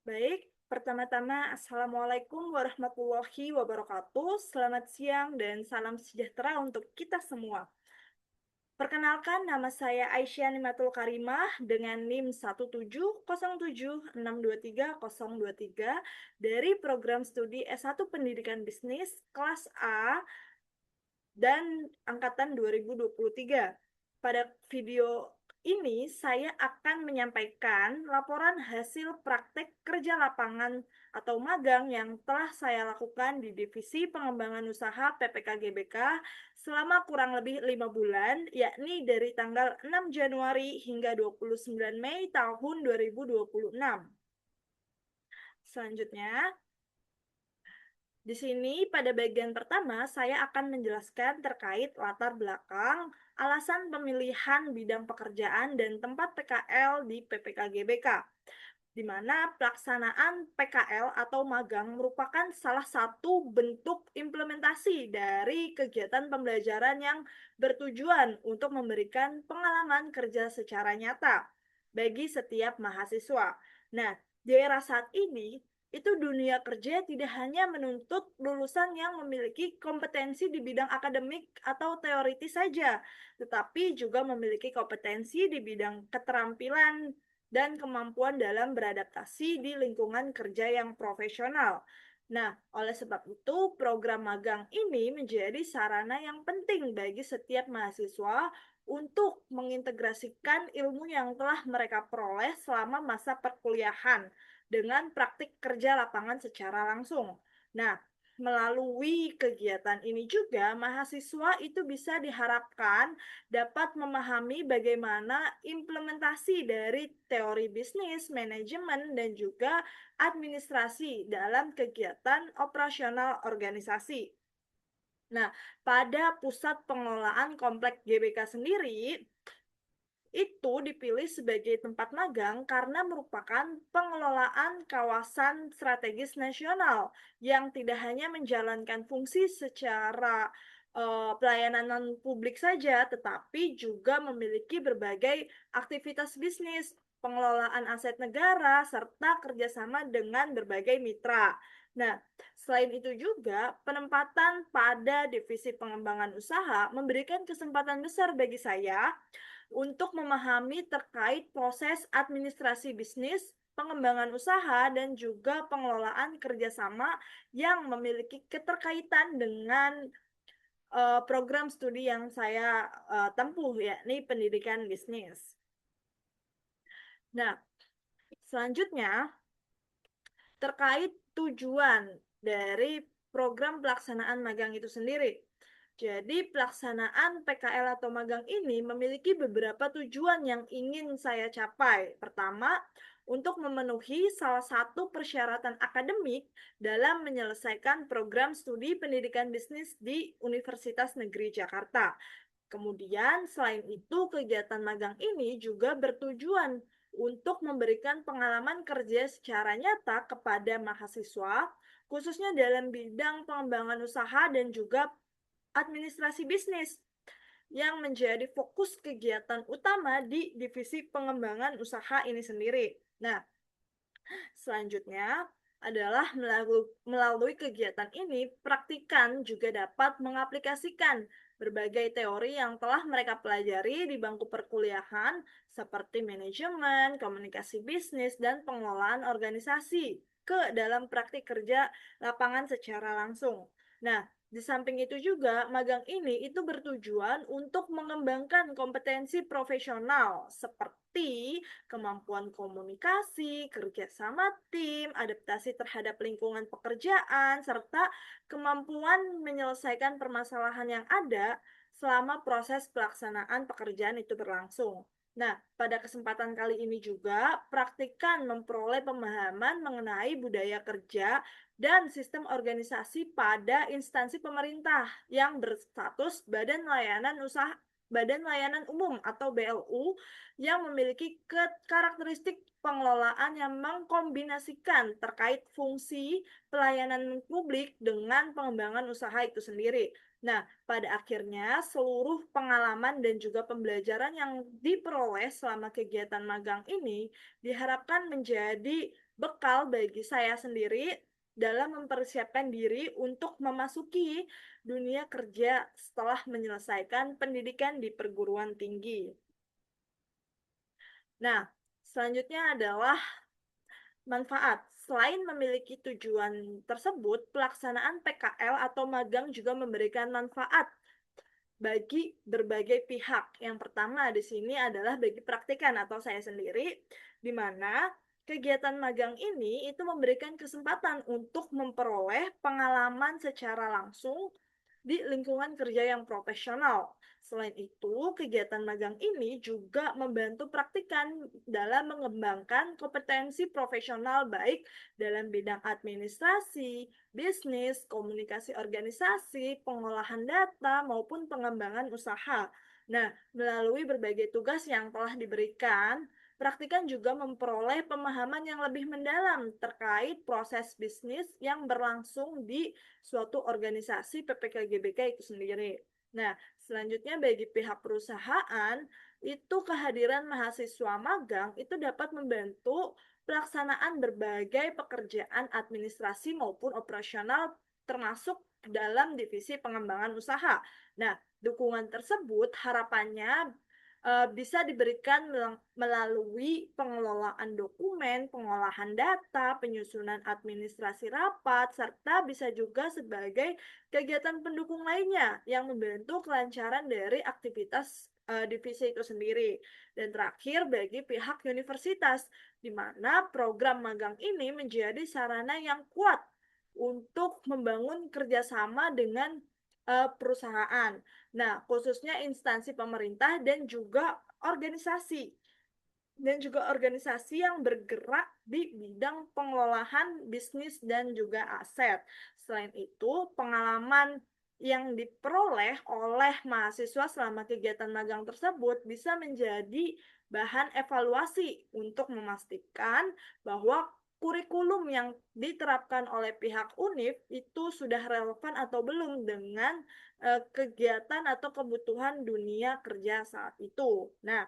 Baik, pertama-tama Assalamualaikum warahmatullahi wabarakatuh. Selamat siang dan salam sejahtera untuk kita semua. Perkenalkan, nama saya Aisyah Nimatul Karimah dengan NIM 17076230023 dari program studi S1 Pendidikan Bisnis kelas A dan angkatan 2023. Pada video ini saya akan menyampaikan laporan hasil praktek kerja lapangan atau magang yang telah saya lakukan di Divisi Pengembangan Usaha PPK GBK selama kurang lebih 5 bulan, yakni dari tanggal 6 Januari hingga 29 Mei tahun 2026. Selanjutnya, di sini pada bagian pertama saya akan menjelaskan terkait latar belakang, alasan pemilihan bidang pekerjaan dan tempat PKL di PPK GBK, di mana pelaksanaan PKL atau magang merupakan salah satu bentuk implementasi dari kegiatan pembelajaran yang bertujuan untuk memberikan pengalaman kerja secara nyata bagi setiap mahasiswa. Nah, di era saat ini, itu dunia kerja tidak hanya menuntut lulusan yang memiliki kompetensi di bidang akademik atau teoritis saja, tetapi juga memiliki kompetensi di bidang keterampilan dan kemampuan dalam beradaptasi di lingkungan kerja yang profesional. Nah, oleh sebab itu, program magang ini menjadi sarana yang penting bagi setiap mahasiswa untuk mengintegrasikan ilmu yang telah mereka peroleh selama masa perkuliahan dengan praktik kerja lapangan secara langsung. Nah, melalui kegiatan ini juga mahasiswa itu bisa diharapkan dapat memahami bagaimana implementasi dari teori bisnis, manajemen, dan juga administrasi dalam kegiatan operasional organisasi. Nah, pada pusat pengelolaan komplek GBK sendiri, itu dipilih sebagai tempat magang karena merupakan pengelolaan kawasan strategis nasional yang tidak hanya menjalankan fungsi secara pelayanan publik saja, tetapi juga memiliki berbagai aktivitas bisnis, pengelolaan aset negara, serta kerjasama dengan berbagai mitra. Nah, selain itu juga penempatan pada divisi pengembangan usaha memberikan kesempatan besar bagi saya untuk memahami terkait proses administrasi bisnis, pengembangan usaha, dan juga pengelolaan kerjasama yang memiliki keterkaitan dengan program studi yang saya tempuh, yakni pendidikan bisnis. Nah, selanjutnya terkait tujuan dari program pelaksanaan magang itu sendiri. Jadi, pelaksanaan PKL atau magang ini memiliki beberapa tujuan yang ingin saya capai. Pertama, untuk memenuhi salah satu persyaratan akademik dalam menyelesaikan program studi pendidikan bisnis di Universitas Negeri Jakarta. Kemudian, selain itu, kegiatan magang ini juga bertujuan untuk memberikan pengalaman kerja secara nyata kepada mahasiswa, khususnya dalam bidang pengembangan usaha dan juga administrasi bisnis yang menjadi fokus kegiatan utama di divisi pengembangan usaha ini sendiri. Nah, selanjutnya adalah melalui kegiatan ini, praktikan juga dapat mengaplikasikan berbagai teori yang telah mereka pelajari di bangku perkuliahan seperti manajemen, komunikasi bisnis, dan pengelolaan organisasi ke dalam praktik kerja lapangan secara langsung. Nah, di samping itu juga, magang ini itu bertujuan untuk mengembangkan kompetensi profesional seperti kemampuan komunikasi, kerjasama tim, adaptasi terhadap lingkungan pekerjaan, serta kemampuan menyelesaikan permasalahan yang ada selama proses pelaksanaan pekerjaan itu berlangsung. Nah, pada kesempatan kali ini juga, praktikan memperoleh pemahaman mengenai budaya kerja dan sistem organisasi pada instansi pemerintah yang berstatus Badan Layanan Umum atau BLU yang memiliki karakteristik pengelolaan yang mengkombinasikan terkait fungsi pelayanan publik dengan pengembangan usaha itu sendiri. Nah, pada akhirnya seluruh pengalaman dan juga pembelajaran yang diperoleh selama kegiatan magang ini diharapkan menjadi bekal bagi saya sendiri dalam mempersiapkan diri untuk memasuki dunia kerja setelah menyelesaikan pendidikan di perguruan tinggi. Nah, selanjutnya adalah manfaat. Selain memiliki tujuan tersebut, pelaksanaan PKL atau magang juga memberikan manfaat bagi berbagai pihak. Yang pertama di sini adalah bagi praktikan atau saya sendiri, di mana kegiatan magang ini itu memberikan kesempatan untuk memperoleh pengalaman secara langsung di lingkungan kerja yang profesional. Selain itu, kegiatan magang ini juga membantu praktikan dalam mengembangkan kompetensi profesional baik dalam bidang administrasi, bisnis, komunikasi organisasi, pengolahan data, maupun pengembangan usaha. Nah, melalui berbagai tugas yang telah diberikan, praktikan juga memperoleh pemahaman yang lebih mendalam terkait proses bisnis yang berlangsung di suatu organisasi PPKGBK itu sendiri. Nah, selanjutnya bagi pihak perusahaan, itu kehadiran mahasiswa magang itu dapat membantu pelaksanaan berbagai pekerjaan administrasi maupun operasional termasuk dalam divisi pengembangan usaha. Nah, dukungan tersebut harapannya bisa diberikan melalui pengelolaan dokumen, pengolahan data, penyusunan administrasi rapat, serta bisa juga sebagai kegiatan pendukung lainnya yang membantu kelancaran dari aktivitas divisi itu sendiri. Dan terakhir bagi pihak universitas, di mana program magang ini menjadi sarana yang kuat untuk membangun kerjasama dengan perusahaan. Nah, khususnya instansi pemerintah dan juga organisasi yang bergerak di bidang pengelolaan bisnis dan juga aset. Selain itu, pengalaman yang diperoleh oleh mahasiswa selama kegiatan magang tersebut bisa menjadi bahan evaluasi untuk memastikan bahwa kurikulum yang diterapkan oleh pihak UNIF itu sudah relevan atau belum dengan kegiatan atau kebutuhan dunia kerja saat itu. Nah,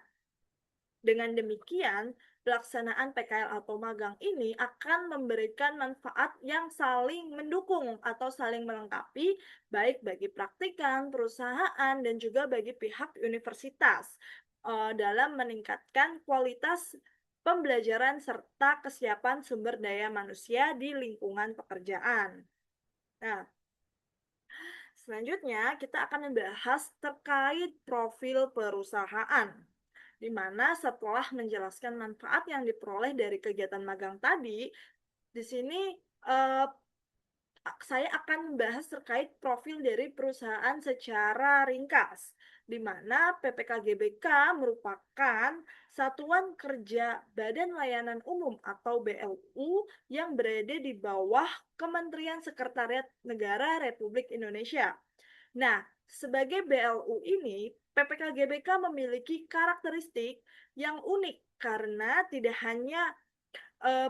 dengan demikian, pelaksanaan PKL atau magang ini akan memberikan manfaat yang saling mendukung atau saling melengkapi, baik bagi praktikan, perusahaan, dan juga bagi pihak universitas dalam meningkatkan kualitas pembelajaran serta kesiapan sumber daya manusia di lingkungan pekerjaan. Nah, selanjutnya kita akan membahas terkait profil perusahaan di mana setelah menjelaskan manfaat yang diperoleh dari kegiatan magang tadi, di sini eh, saya akan membahas terkait profil dari perusahaan secara ringkas, di mana PPKGBK merupakan Satuan Kerja Badan Layanan Umum atau BLU yang berada di bawah Kementerian Sekretariat Negara Republik Indonesia. Nah, sebagai BLU ini, PPKGBK memiliki karakteristik yang unik karena tidak hanya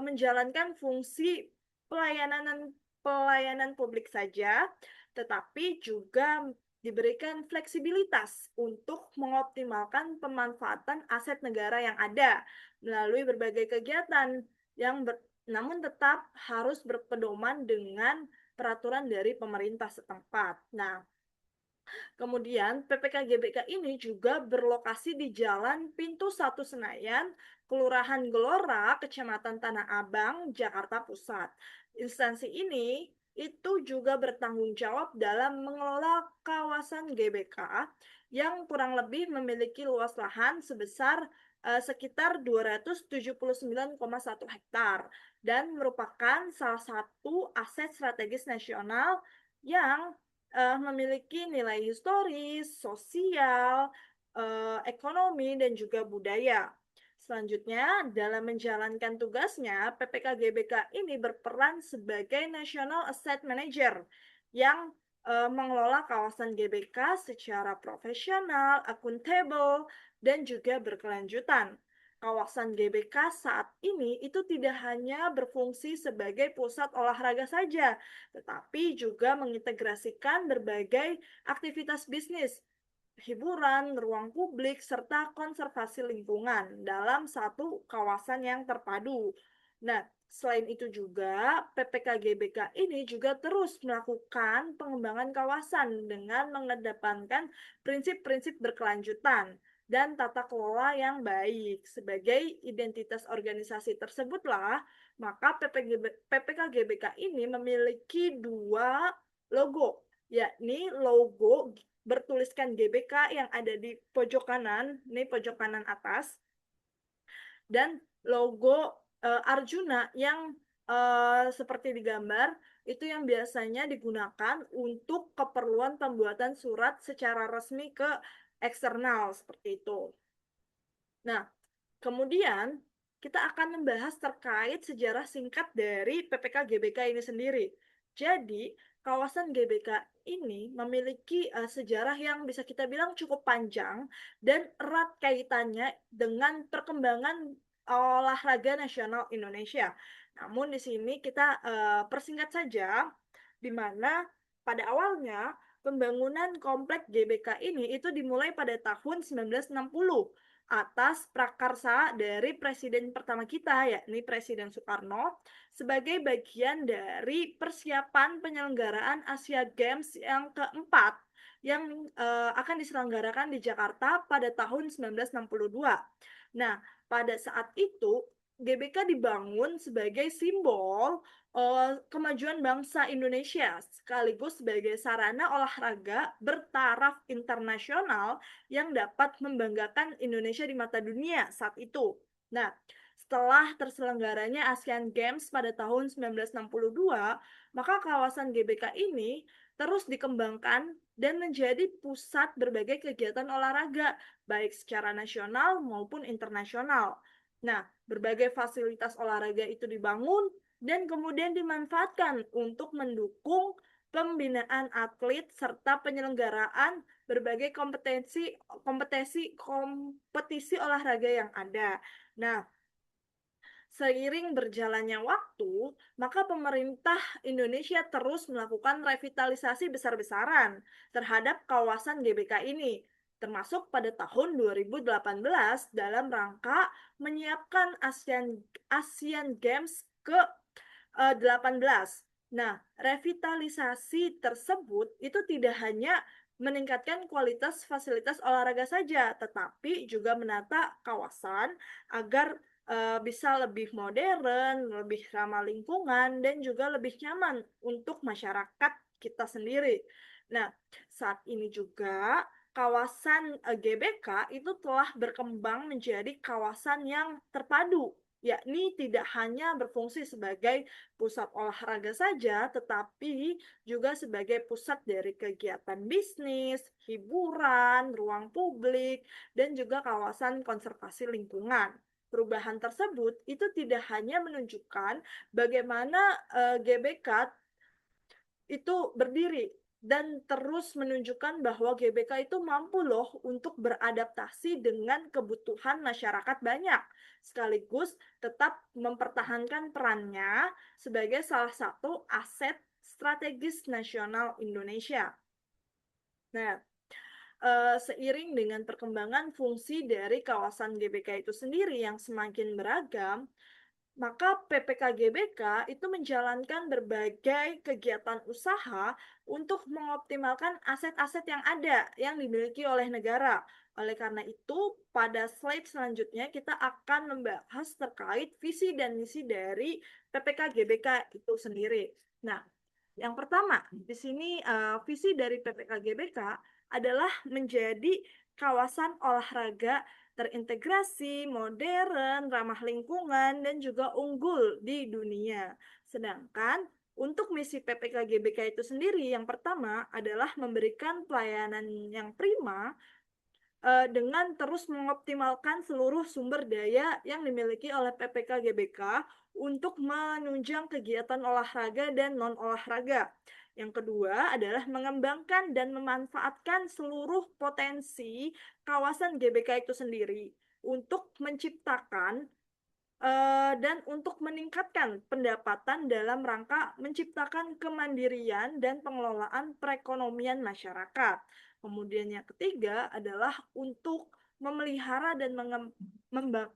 menjalankan fungsi pelayanan pelayanan publik saja, tetapi juga diberikan fleksibilitas untuk mengoptimalkan pemanfaatan aset negara yang ada melalui berbagai kegiatan namun tetap harus berpedoman dengan peraturan dari pemerintah setempat. Nah, kemudian PPKGBK ini juga berlokasi di Jalan Pintu Satu Senayan, Kelurahan Gelora, Kecamatan Tanah Abang, Jakarta Pusat. Instansi ini itu juga bertanggung jawab dalam mengelola kawasan GBK yang kurang lebih memiliki luas lahan sebesar sekitar 279,1 hektar dan merupakan salah satu aset strategis nasional yang memiliki nilai historis, sosial, ekonomi, dan juga budaya. Selanjutnya, dalam menjalankan tugasnya, PPKGBK ini berperan sebagai National Asset Manager yang mengelola kawasan GBK secara profesional, akuntabel, dan juga berkelanjutan. kawasan GBK saat ini itu tidak hanya berfungsi sebagai pusat olahraga saja, tetapi juga mengintegrasikan berbagai aktivitas bisnis, hiburan, ruang publik, serta konservasi lingkungan dalam satu kawasan yang terpadu. Nah, selain itu juga, PPK GBK ini juga terus melakukan pengembangan kawasan dengan mengedepankan prinsip-prinsip berkelanjutan dan tata kelola yang baik. Sebagai identitas organisasi tersebutlah, maka PPK GBK ini memiliki dua logo, yakni logo bertuliskan GBK yang ada di pojok kanan, ini pojok kanan atas, dan logo Arjuna yang seperti digambar itu yang biasanya digunakan untuk keperluan pembuatan surat secara resmi ke eksternal seperti itu. Nah, kemudian kita akan membahas terkait sejarah singkat dari PPK GBK ini sendiri. Jadi, kawasan GBK ini memiliki sejarah yang bisa kita bilang cukup panjang dan erat kaitannya dengan perkembangan olahraga nasional Indonesia. Namun di sini kita persingkat saja, di mana pada awalnya pembangunan komplek GBK ini itu dimulai pada tahun 1960 atas prakarsa dari presiden pertama kita, yakni Presiden Soekarno, sebagai bagian dari persiapan penyelenggaraan Asia Games yang keempat yang akan diselenggarakan di Jakarta pada tahun 1962. Nah, pada saat itu GBK dibangun sebagai simbol kemajuan bangsa Indonesia sekaligus sebagai sarana olahraga bertaraf internasional yang dapat membanggakan Indonesia di mata dunia saat itu. Nah, setelah terselenggaranya Asian Games pada tahun 1962, maka kawasan GBK ini terus dikembangkan dan menjadi pusat berbagai kegiatan olahraga, baik secara nasional maupun internasional. Nah, berbagai fasilitas olahraga itu dibangun dan kemudian dimanfaatkan untuk mendukung pembinaan atlet serta penyelenggaraan berbagai kompetisi olahraga yang ada. Nah, seiring berjalannya waktu, maka pemerintah Indonesia terus melakukan revitalisasi besar-besaran terhadap kawasan GBK ini, termasuk pada tahun 2018 dalam rangka menyiapkan Asian Games ke-18. Nah, revitalisasi tersebut itu tidak hanya meningkatkan kualitas fasilitas olahraga saja, tetapi juga menata kawasan agar bisa lebih modern, lebih ramah lingkungan, dan juga lebih nyaman untuk masyarakat kita sendiri. Nah, saat ini juga kawasan GBK itu telah berkembang menjadi kawasan yang terpadu, yakni tidak hanya berfungsi sebagai pusat olahraga saja, tetapi juga sebagai pusat dari kegiatan bisnis, hiburan, ruang publik, dan juga kawasan konservasi lingkungan. Perubahan tersebut itu tidak hanya menunjukkan bagaimana GBK itu berdiri dan terus menunjukkan bahwa GBK itu mampu loh untuk beradaptasi dengan kebutuhan masyarakat banyak, sekaligus tetap mempertahankan perannya sebagai salah satu aset strategis nasional Indonesia. Nah, seiring dengan perkembangan fungsi dari kawasan GBK itu sendiri yang semakin beragam, maka PPK GBK itu menjalankan berbagai kegiatan usaha untuk mengoptimalkan aset-aset yang ada yang dimiliki oleh negara. Oleh karena itu, pada slide selanjutnya kita akan membahas terkait visi dan misi dari PPK GBK itu sendiri. Nah, yang pertama, di sini visi dari PPK GBK adalah menjadi kawasan olahraga terintegrasi, modern, ramah lingkungan, dan juga unggul di dunia. Sedangkan untuk misi PPK GBK itu sendiri, yang pertama adalah memberikan pelayanan yang prima dengan terus mengoptimalkan seluruh sumber daya yang dimiliki oleh PPK GBK untuk menunjang kegiatan olahraga dan non-olahraga. Yang kedua adalah mengembangkan dan memanfaatkan seluruh potensi kawasan GBK itu sendiri. untuk menciptakan dan untuk meningkatkan pendapatan dalam rangka menciptakan kemandirian dan pengelolaan perekonomian masyarakat. Kemudian yang ketiga adalah untuk memelihara dan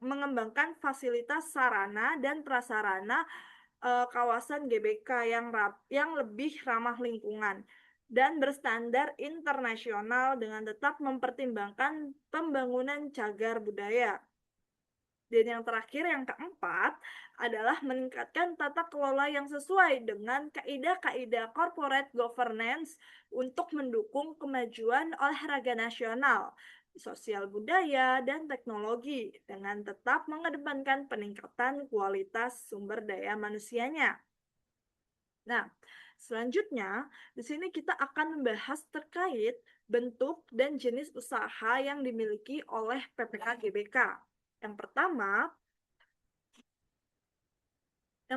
mengembangkan fasilitas sarana dan prasarana kawasan GBK yang lebih ramah lingkungan dan berstandar internasional dengan tetap mempertimbangkan pembangunan cagar budaya. Dan yang terakhir, yang keempat, adalah meningkatkan tata kelola yang sesuai dengan kaidah-kaidah corporate governance untuk mendukung kemajuan olahraga nasional, sosial budaya, dan teknologi dengan tetap mengedepankan peningkatan kualitas sumber daya manusianya. Nah, selanjutnya di sini kita akan membahas terkait bentuk dan jenis usaha yang dimiliki oleh PPK GBK. Yang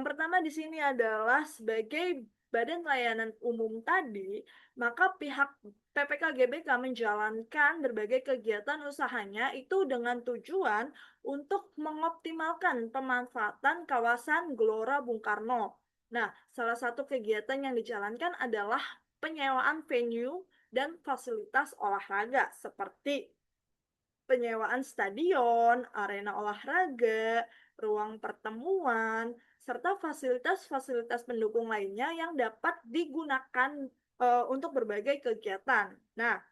pertama di sini adalah sebagai badan layanan umum tadi, maka pihak PPK GBK menjalankan berbagai kegiatan usahanya itu dengan tujuan untuk mengoptimalkan pemanfaatan kawasan Gelora Bung Karno. Nah, salah satu kegiatan yang dijalankan adalah penyewaan venue dan fasilitas olahraga seperti penyewaan stadion, arena olahraga, ruang pertemuan, serta fasilitas-fasilitas pendukung lainnya yang dapat digunakan untuk berbagai kegiatan. Nah,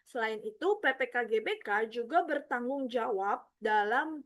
selain itu, PPK GBK juga bertanggung jawab dalam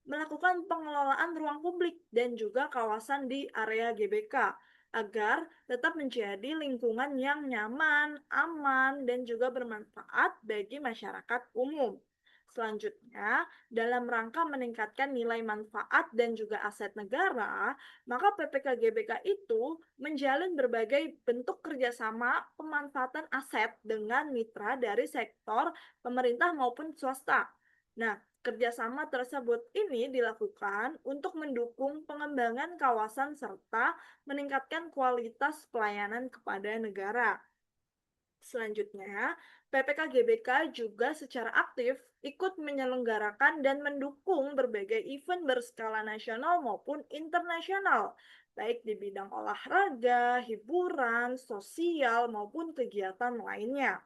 melakukan pengelolaan ruang publik dan juga kawasan di area GBK agar tetap menjadi lingkungan yang nyaman, aman, dan juga bermanfaat bagi masyarakat umum. Selanjutnya, dalam rangka meningkatkan nilai manfaat dan juga aset negara, maka PPK GBK itu menjalin berbagai bentuk kerjasama pemanfaatan aset dengan mitra dari sektor pemerintah maupun swasta. Nah, kerjasama tersebut ini dilakukan untuk mendukung pengembangan kawasan serta meningkatkan kualitas pelayanan kepada negara. Selanjutnya, PPK GBK juga secara aktif ikut menyelenggarakan dan mendukung berbagai event berskala nasional maupun internasional, baik di bidang olahraga, hiburan, sosial, maupun kegiatan lainnya.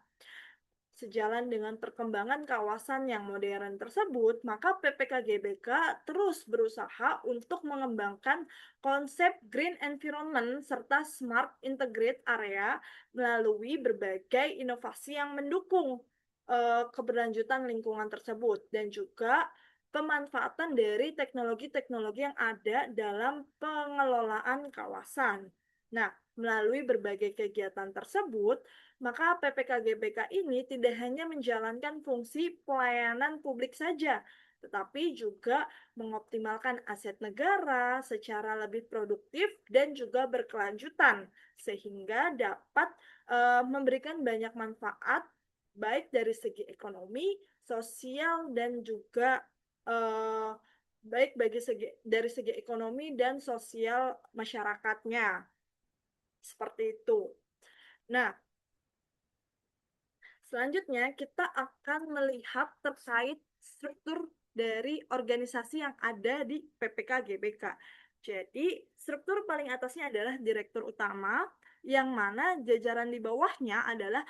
Sejalan dengan perkembangan kawasan yang modern tersebut, maka PPK GBK terus berusaha untuk mengembangkan konsep green environment serta smart integrated area melalui berbagai inovasi yang mendukung keberlanjutan lingkungan tersebut dan juga pemanfaatan dari teknologi-teknologi yang ada dalam pengelolaan kawasan. Nah, melalui berbagai kegiatan tersebut, maka PPK GBK ini tidak hanya menjalankan fungsi pelayanan publik saja, tetapi juga mengoptimalkan aset negara secara lebih produktif dan juga berkelanjutan, sehingga dapat memberikan banyak manfaat baik dari segi ekonomi, sosial, dan juga eh, baik dari segi ekonomi dan sosial masyarakatnya. Seperti itu. Nah, selanjutnya kita akan melihat terkait struktur dari organisasi yang ada di PPK GBK. Jadi, struktur paling atasnya adalah direktur utama, yang mana jajaran di bawahnya adalah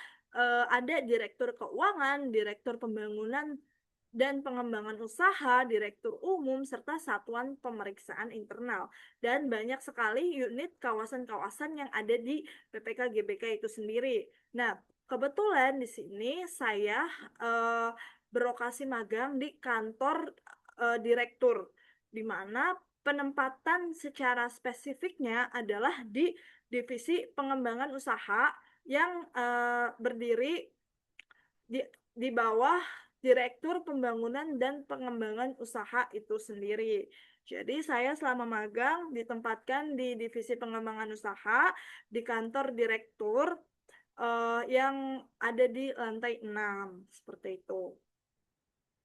ada direktur keuangan, direktur pembangunan dan pengembangan usaha, direktur umum, serta satuan pemeriksaan internal. Dan banyak sekali unit kawasan-kawasan yang ada di PPK GBK itu sendiri. Nah, kebetulan di sini saya berlokasi magang di kantor direktur, di mana penempatan secara spesifiknya adalah di divisi pengembangan usaha yang berdiri di bawah Direktur Pembangunan dan Pengembangan Usaha itu sendiri. Jadi saya selama magang ditempatkan di divisi pengembangan usaha di kantor direktur yang ada di lantai 6 seperti itu.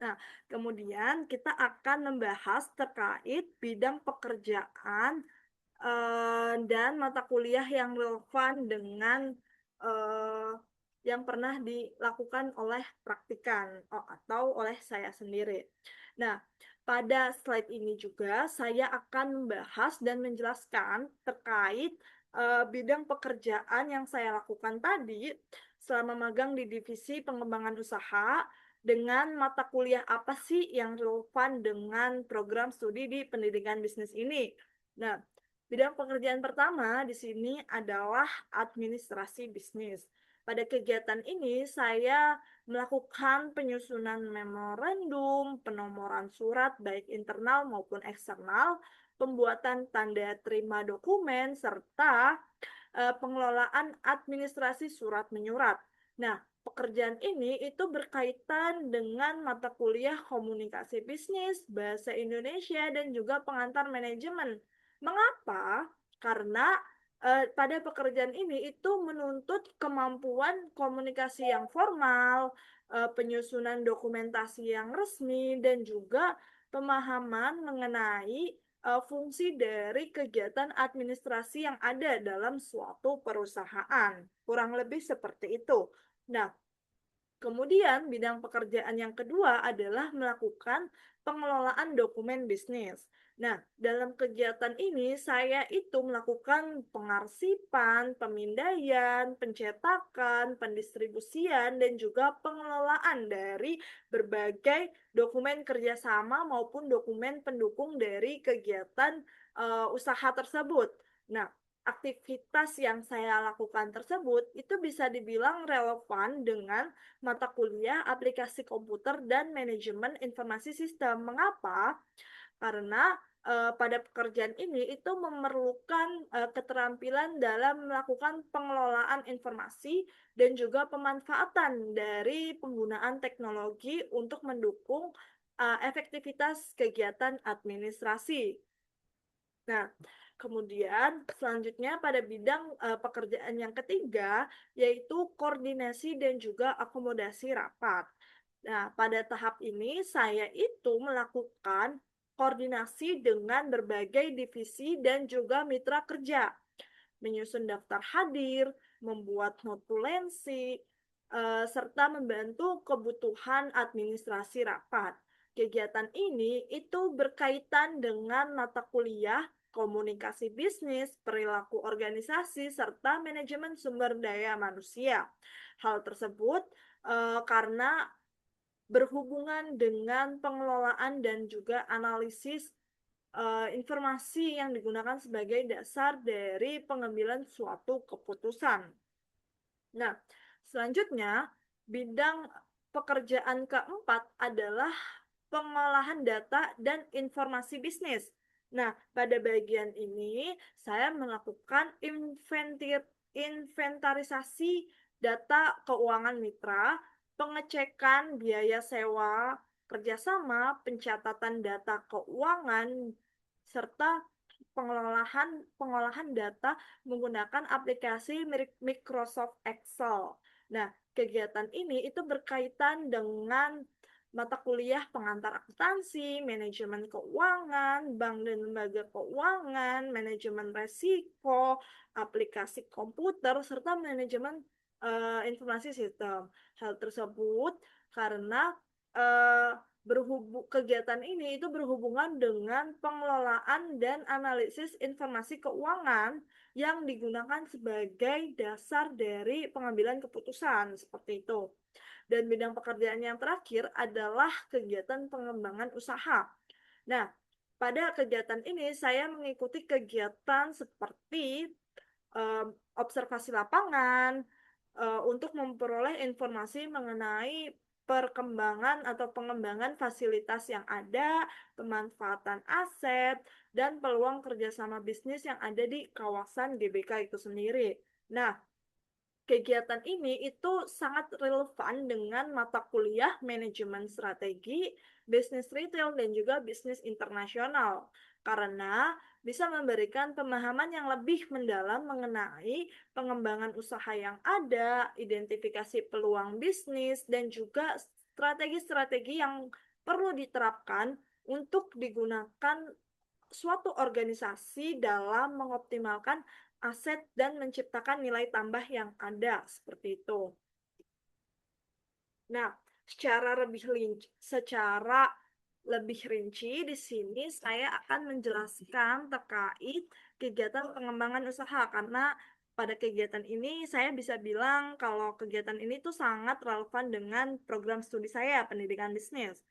Nah, kemudian kita akan membahas terkait bidang pekerjaan dan mata kuliah yang relevan dengan eh, yang pernah dilakukan oleh praktikan atau oleh saya sendiri. Nah, pada slide ini juga saya akan membahas dan menjelaskan terkait bidang pekerjaan yang saya lakukan tadi selama magang di divisi pengembangan usaha dengan mata kuliah apa sih yang relevan dengan program studi di pendidikan bisnis ini. Nah, bidang pekerjaan pertama di sini adalah administrasi bisnis. Pada kegiatan ini, saya melakukan penyusunan memorandum, penomoran surat baik internal maupun eksternal, pembuatan tanda terima dokumen, serta pengelolaan administrasi surat menyurat. Nah, pekerjaan ini itu berkaitan dengan mata kuliah komunikasi bisnis, bahasa Indonesia, dan juga pengantar manajemen. Mengapa? Karena pada pekerjaan ini itu menuntut kemampuan komunikasi yang formal, penyusunan dokumentasi yang resmi, dan juga pemahaman mengenai fungsi dari kegiatan administrasi yang ada dalam suatu perusahaan. Kurang lebih seperti itu. Nah, kemudian bidang pekerjaan yang kedua adalah melakukan pengelolaan dokumen bisnis. Nah, dalam kegiatan ini saya itu melakukan pengarsipan, pemindaian, pencetakan, pendistribusian, dan juga pengelolaan dari berbagai dokumen kerjasama maupun dokumen pendukung dari kegiatan usaha tersebut. Nah, aktivitas yang saya lakukan tersebut itu bisa dibilang relevan dengan mata kuliah aplikasi komputer dan manajemen informasi sistem. Mengapa? Karena pada pekerjaan ini itu memerlukan keterampilan dalam melakukan pengelolaan informasi dan juga pemanfaatan dari penggunaan teknologi untuk mendukung efektivitas kegiatan administrasi. Nah, kemudian selanjutnya pada bidang pekerjaan yang ketiga yaitu koordinasi dan juga akomodasi rapat. Nah, pada tahap ini saya itu melakukan koordinasi dengan berbagai divisi dan juga mitra kerja, menyusun daftar hadir, membuat notulensi, serta membantu kebutuhan administrasi rapat. Kegiatan ini itu berkaitan dengan mata kuliah komunikasi bisnis, perilaku organisasi, serta manajemen sumber daya manusia. Hal tersebut karena berhubungan dengan pengelolaan dan juga analisis informasi yang digunakan sebagai dasar dari pengambilan suatu keputusan. Nah, selanjutnya bidang pekerjaan keempat adalah pengolahan data dan informasi bisnis. Nah, pada bagian ini saya melakukan inventarisasi data keuangan mitra, pengecekan biaya sewa, kerjasama, pencatatan data keuangan, serta pengolahan data menggunakan aplikasi Microsoft Excel. Nah, kegiatan ini itu berkaitan dengan mata kuliah pengantar akuntansi, manajemen keuangan, bank dan lembaga keuangan, manajemen resiko, aplikasi komputer, serta manajemen informasi sistem. Hal tersebut karena eh, kegiatan ini itu berhubungan dengan pengelolaan dan analisis informasi keuangan yang digunakan sebagai dasar dari pengambilan keputusan seperti itu. Dan bidang pekerjaan yang terakhir adalah kegiatan pengembangan usaha. Nah, pada kegiatan ini saya mengikuti kegiatan seperti observasi lapangan untuk memperoleh informasi mengenai perkembangan atau pengembangan fasilitas yang ada, pemanfaatan aset, dan peluang kerjasama bisnis yang ada di kawasan GBK itu sendiri. Nah, kegiatan ini itu sangat relevan dengan mata kuliah manajemen strategi, bisnis retail, dan juga bisnis internasional. Karena bisa memberikan pemahaman yang lebih mendalam mengenai pengembangan usaha yang ada, identifikasi peluang bisnis, dan juga strategi-strategi yang perlu diterapkan untuk digunakan suatu organisasi dalam mengoptimalkan aset dan menciptakan nilai tambah yang ada seperti itu. Nah, secara lebih rinci di sini saya akan menjelaskan terkait kegiatan pengembangan usaha karena pada kegiatan ini saya bisa bilang kalau kegiatan ini tuh sangat relevan dengan program studi saya, pendidikan bisnis.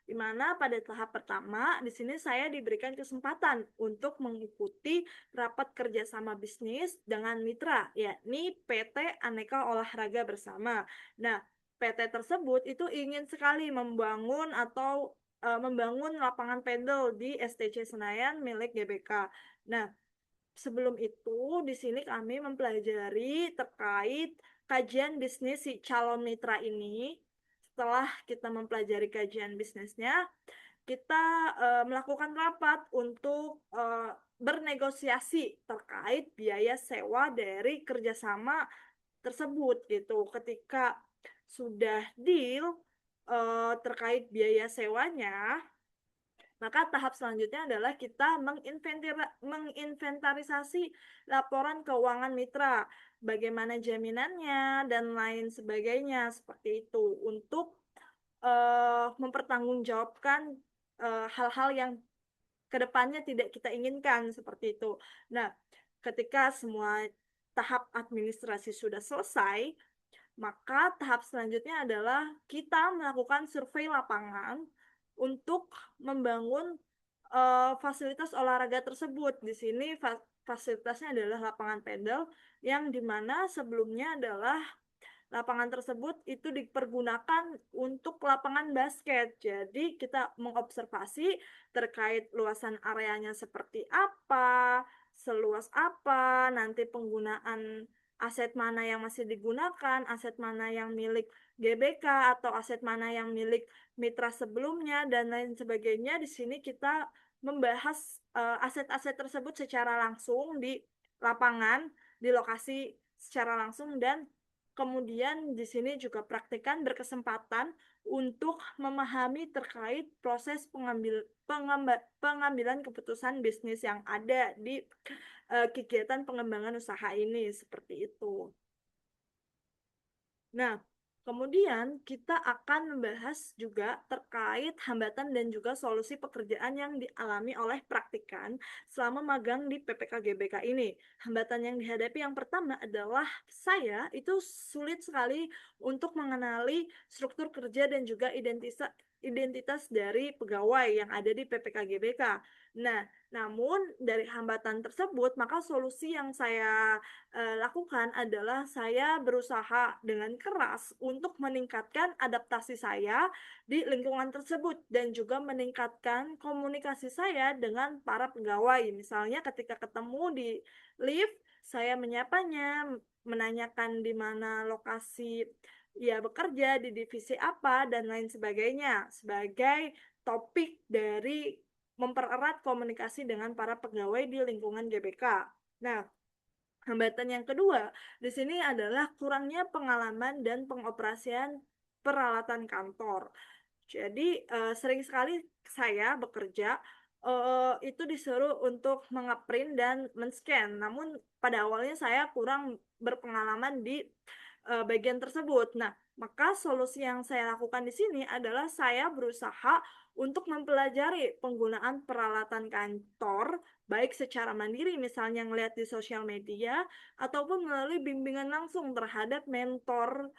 Di mana pada tahap pertama, di sini saya diberikan kesempatan untuk mengikuti rapat kerjasama bisnis dengan mitra, yakni PT Aneka Olahraga Bersama. Nah, PT tersebut itu ingin sekali membangun lapangan pedal di STC Senayan milik GBK. Nah, sebelum itu di sini kami mempelajari terkait kajian bisnis si calon mitra ini. Setelah kita mempelajari kajian bisnisnya, kita melakukan rapat untuk bernegosiasi terkait biaya sewa dari kerjasama tersebut gitu. Ketika sudah deal terkait biaya sewanya, maka tahap selanjutnya adalah kita menginventarisasi laporan keuangan mitra, bagaimana jaminannya dan lain sebagainya seperti itu untuk mempertanggungjawabkan hal-hal yang kedepannya tidak kita inginkan seperti itu. Nah, ketika semua tahap administrasi sudah selesai, maka tahap selanjutnya adalah kita melakukan survei lapangan untuk membangun fasilitas olahraga tersebut. Di sini fasilitasnya adalah lapangan pedal yang dimana sebelumnya adalah lapangan tersebut itu dipergunakan untuk lapangan basket. Jadi kita mengobservasi terkait luasan areanya seperti apa, seluas apa, nanti penggunaan aset mana yang masih digunakan, aset mana yang milik GBK atau aset mana yang milik mitra sebelumnya dan lain sebagainya. Di sini kita membahas aset-aset tersebut secara langsung di lapangan, di lokasi secara langsung dan kemudian di sini juga praktikan berkesempatan untuk memahami terkait proses pengambilan keputusan bisnis yang ada di kegiatan pengembangan usaha ini seperti itu. Nah, kemudian kita akan membahas juga terkait hambatan dan juga solusi pekerjaan yang dialami oleh praktikan selama magang di PPK GBK ini. Hambatan yang dihadapi yang pertama adalah saya itu sulit sekali untuk mengenali struktur kerja dan juga identitas dari pegawai yang ada di PPK GBK. Nah, namun dari hambatan tersebut, maka solusi yang saya lakukan adalah saya berusaha dengan keras untuk meningkatkan adaptasi saya di lingkungan tersebut dan juga meningkatkan komunikasi saya dengan para pegawai. Misalnya ketika ketemu di lift, saya menyapanya, menanyakan di mana lokasi ia bekerja, di divisi apa, dan lain sebagainya sebagai topik dari mempererat komunikasi dengan para pegawai di lingkungan GBK. Nah, hambatan yang kedua di sini adalah kurangnya pengalaman dan pengoperasian peralatan kantor. Jadi sering sekali saya bekerja itu disuruh untuk mengeprint dan men-scan. Namun pada awalnya saya kurang berpengalaman di bagian tersebut. Nah, maka solusi yang saya lakukan di sini adalah saya berusaha untuk mempelajari penggunaan peralatan kantor baik secara mandiri misalnya ngelihat di sosial media ataupun melalui bimbingan langsung terhadap mentor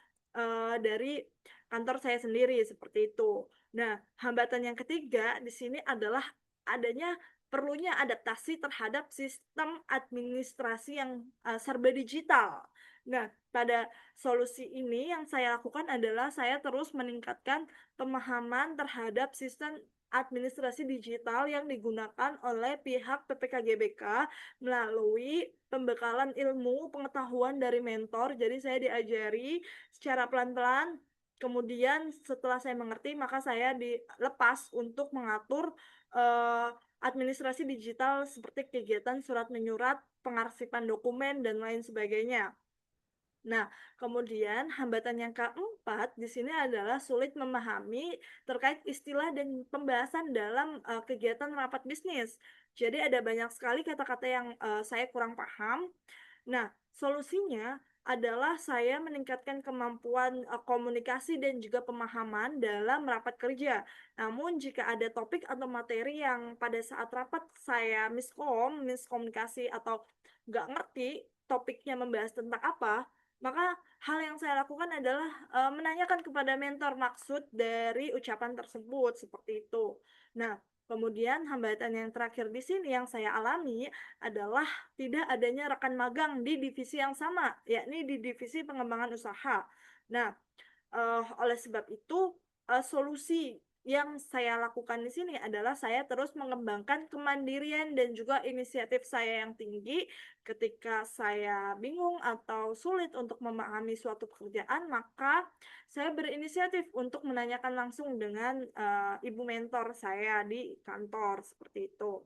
dari kantor saya sendiri seperti itu. Nah, hambatan yang ketiga di sini adalah adanya perlunya adaptasi terhadap sistem administrasi yang serba digital. Nah, pada solusi ini yang saya lakukan adalah saya terus meningkatkan pemahaman terhadap sistem administrasi digital yang digunakan oleh pihak PPK GBK melalui pembekalan ilmu pengetahuan dari mentor. Jadi saya diajari secara pelan-pelan. Kemudian setelah saya mengerti, maka saya dilepas untuk mengatur eh, administrasi digital seperti kegiatan surat menyurat, pengarsipan dokumen, dan lain sebagainya. Nah, kemudian hambatan yang keempat di sini adalah sulit memahami terkait istilah dan pembahasan dalam kegiatan rapat bisnis. Jadi ada banyak sekali kata-kata yang saya kurang paham. Nah, solusinya adalah saya meningkatkan kemampuan, komunikasi dan juga pemahaman dalam rapat kerja. Namun jika ada topik atau materi yang pada saat rapat saya miskomunikasi atau nggak ngerti topiknya membahas tentang apa, maka hal yang saya lakukan adalah, menanyakan kepada mentor maksud dari ucapan tersebut, seperti itu. Nah, kemudian hambatan yang terakhir di sini yang saya alami adalah tidak adanya rekan magang di divisi yang sama, yakni di divisi pengembangan usaha. Nah, oleh sebab itu, solusi yang saya lakukan di sini adalah saya terus mengembangkan kemandirian dan juga inisiatif saya yang tinggi. Ketika saya bingung atau sulit untuk memahami suatu pekerjaan, maka saya berinisiatif untuk menanyakan langsung dengan, ibu mentor saya di kantor, seperti itu.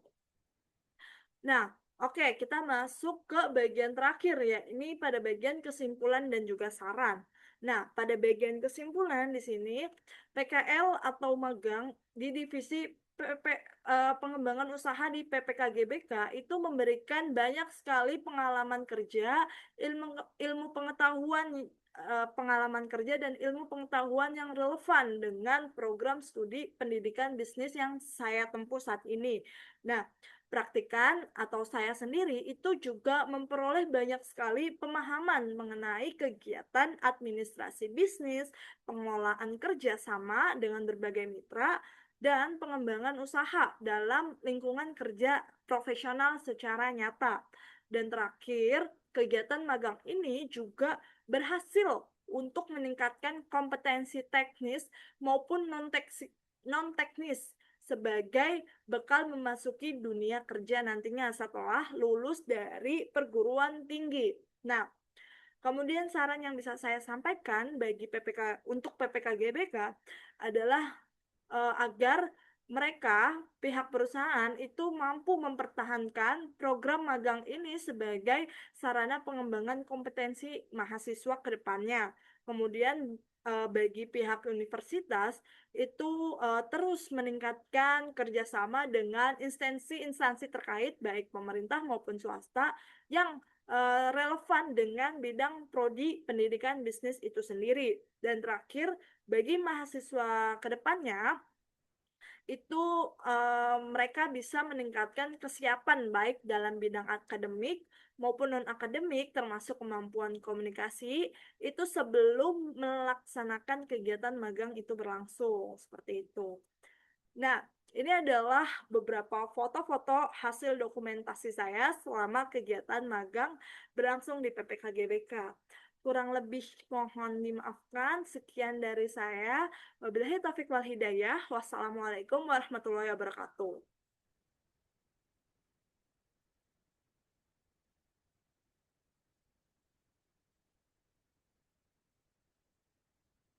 Nah, oke, kita masuk ke bagian terakhir ya. Ini pada bagian kesimpulan dan juga saran. Nah, pada bagian kesimpulan di sini PKL atau magang di divisi pengembangan usaha di PPKGBK itu memberikan banyak sekali pengalaman kerja, ilmu ilmu pengetahuan pengalaman kerja dan ilmu pengetahuan yang relevan dengan program studi pendidikan bisnis yang saya tempuh saat ini. Nah, praktikan atau saya sendiri itu juga memperoleh banyak sekali pemahaman mengenai kegiatan administrasi bisnis, pengelolaan kerjasama dengan berbagai mitra, dan pengembangan usaha dalam lingkungan kerja profesional secara nyata. Dan terakhir, kegiatan magang ini juga berhasil untuk meningkatkan kompetensi teknis maupun non-teknis sebagai bekal memasuki dunia kerja nantinya setelah lulus dari perguruan tinggi. Nah, kemudian saran yang bisa saya sampaikan bagi untuk PPKGBK adalah agar mereka, pihak perusahaan itu mampu mempertahankan program magang ini sebagai sarana pengembangan kompetensi mahasiswa ke depannya. Kemudian bagi pihak universitas itu terus meningkatkan kerjasama dengan instansi-instansi terkait baik pemerintah maupun swasta yang relevan dengan bidang prodi pendidikan bisnis itu sendiri. Dan terakhir, bagi mahasiswa ke depannya itu, mereka bisa meningkatkan kesiapan baik dalam bidang akademik maupun non-akademik, termasuk kemampuan komunikasi, itu sebelum melaksanakan kegiatan magang itu berlangsung, seperti itu. Nah, ini adalah beberapa foto-foto hasil dokumentasi saya selama kegiatan magang berlangsung di PPKGBK. Kurang lebih mohon dimaafkan, sekian dari saya. Wabillahi taufiq wal hidayah. Wassalamualaikum warahmatullahi wabarakatuh.